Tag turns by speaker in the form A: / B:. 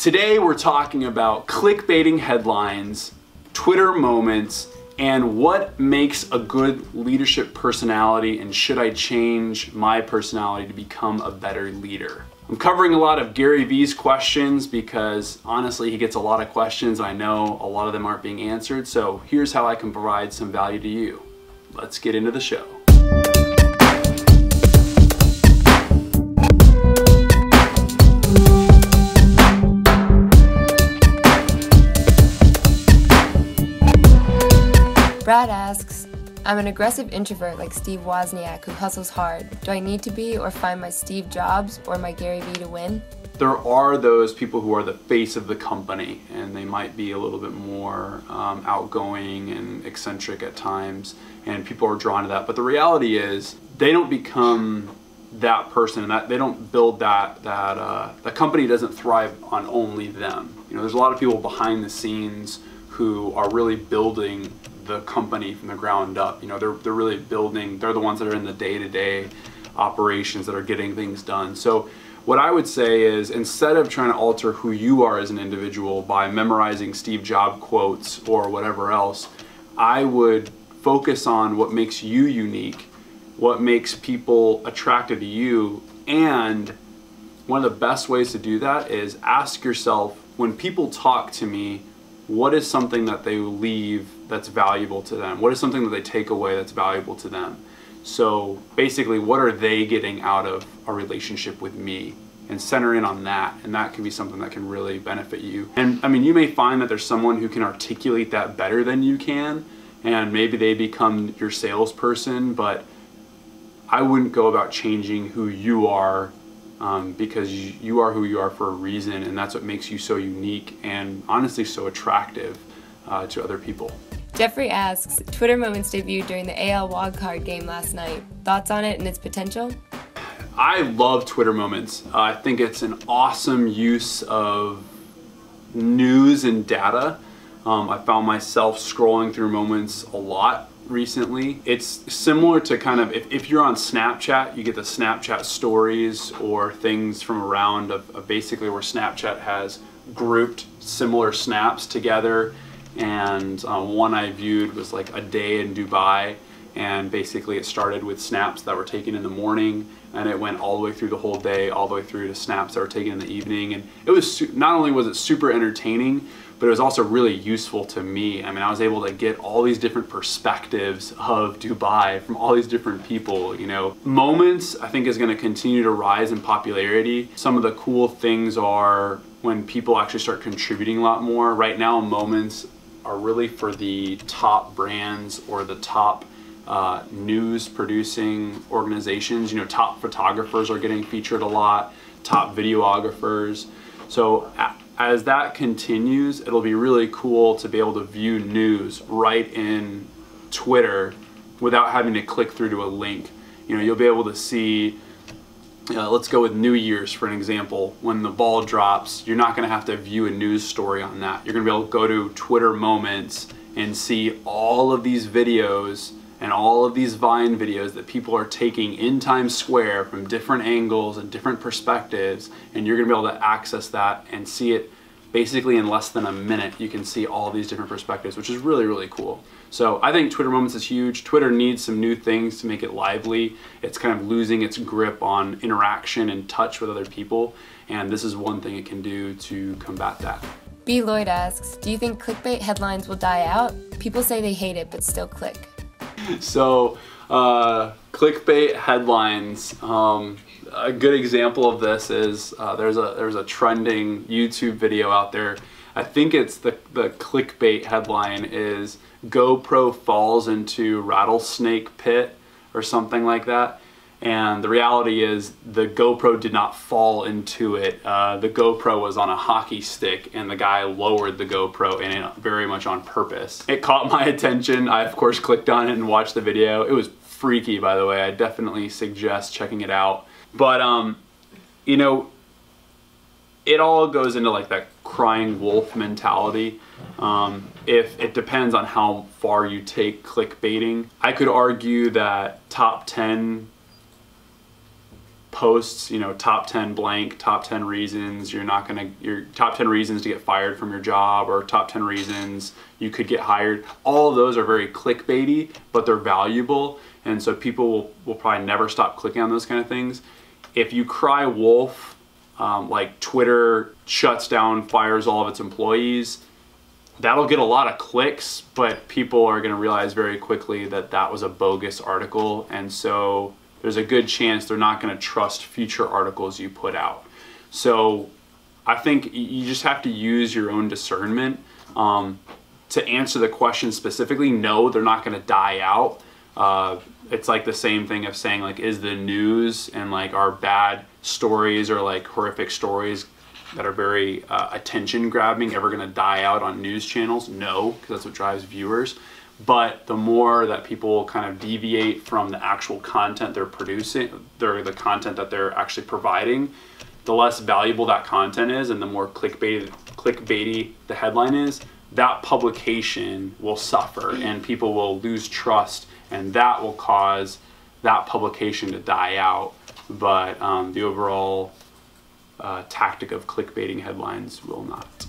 A: Today we're talking about clickbaiting headlines, Twitter moments, and what makes a good leadership personality, and should I change my personality to become a better leader? I'm covering a lot of Gary Vee's questions because honestly he gets a lot of questions and I know a lot of them aren't being answered, so here's how I can provide some value to you. Let's get into the show.
B: Brad asks, I'm an aggressive introvert like Steve Wozniak who hustles hard. Do I need to be or find my Steve Jobs or my Gary Vee to win?
A: There are those people who are the face of the company and they might be a little bit more outgoing and eccentric at times, and people are drawn to that. But the reality is they don't become that person, and that they don't build the company doesn't thrive on only them. You know, there's a lot of people behind the scenes who are really building the company from the ground up. You know, they're really building, they're the ones that are in the day-to-day operations that are getting things done. So what I would say is, instead of trying to alter who you are as an individual by memorizing Steve Jobs quotes or whatever else, I would focus on what makes you unique, what makes people attracted to you, and one of the best ways to do that is ask yourself, when people talk to me, what is something that they leave that's valuable to them? What is something that they take away that's valuable to them? So basically, what are they getting out of a relationship with me? And center in on that, and that can be something that can really benefit you. And I mean, you may find that there's someone who can articulate that better than you can, and maybe they become your salesperson, but I wouldn't go about changing who you are, because you are who you are for a reason, and that's what makes you so unique and honestly so attractive to other people.
B: Jeffrey asks, Twitter moments debuted during the AL wildcard game last night. Thoughts on it and its potential?
A: I love Twitter moments. I think it's an awesome use of news and data. I found myself scrolling through moments a lot recently. It's similar to kind of, if you're on Snapchat, you get the Snapchat stories or things from around of basically where Snapchat has grouped similar snaps together. And one I viewed was like a day in Dubai, and basically it started with snaps that were taken in the morning, and it went all the way through the whole day, all the way through to snaps that were taken in the evening. And it was, not only was it super entertaining, but it was also really useful to me. I mean, I was able to get all these different perspectives of Dubai from all these different people, you know. Moments, I think, is gonna continue to rise in popularity. Some of the cool things are when people actually start contributing a lot more. Right now, moments are really for the top brands or the top news producing organizations. You know, top photographers are getting featured a lot, top videographers. So as that continues, it'll be really cool to be able to view news right in Twitter without having to click through to a link. You know, you'll be able to see, let's go with New Year's for an example. When the ball drops, you're not gonna have to view a news story on that. You're gonna be able to go to Twitter moments and see all of these videos and all of these Vine videos that people are taking in Times Square from different angles and different perspectives, and you're gonna be able to access that and see it basically in less than a minute. You can see all these different perspectives, which is really, really cool. So I think Twitter moments is huge. Twitter needs some new things to make it lively. It's kind of losing its grip on interaction and touch with other people, and this is one thing it can do to combat that.
B: B. Lloyd asks, do you think clickbait headlines will die out? People say they hate it, but still click.
A: So, clickbait headlines. A good example of this is there's a trending YouTube video out there. I think it's the clickbait headline is GoPro falls into rattlesnake pit or something like that. And the reality is the GoPro did not fall into it. The GoPro was on a hockey stick, and the guy lowered the GoPro in it very much on purpose. It caught my attention. I of course clicked on it and watched the video. It was freaky, by the way. I definitely suggest checking it out. But you know, it all goes into like that crying wolf mentality. If it depends on how far you take clickbaiting. I could argue that top 10 posts, you know, top 10 blank, top 10 reasons your top 10 reasons to get fired from your job, or top 10 reasons you could get hired. All of those are very clickbaity, but they're valuable. And so people will probably never stop clicking on those kind of things. If you cry wolf, like Twitter shuts down, fires all of its employees, that'll get a lot of clicks, but people are going to realize very quickly that that was a bogus article. And so there's a good chance they're not going to trust future articles you put out. So I think you just have to use your own discernment. To answer the question specifically, no, they're not going to die out. It's like the same thing of saying, like, is the news and like our bad stories or like horrific stories that are very attention grabbing ever going to die out on news channels? No, because that's what drives viewers. But the more that people kind of deviate from the actual content they're producing, the content that they're actually providing, the less valuable that content is, and the more clickbaity the headline is, that publication will suffer and people will lose trust, and that will cause that publication to die out. But the overall tactic of clickbaiting headlines will not.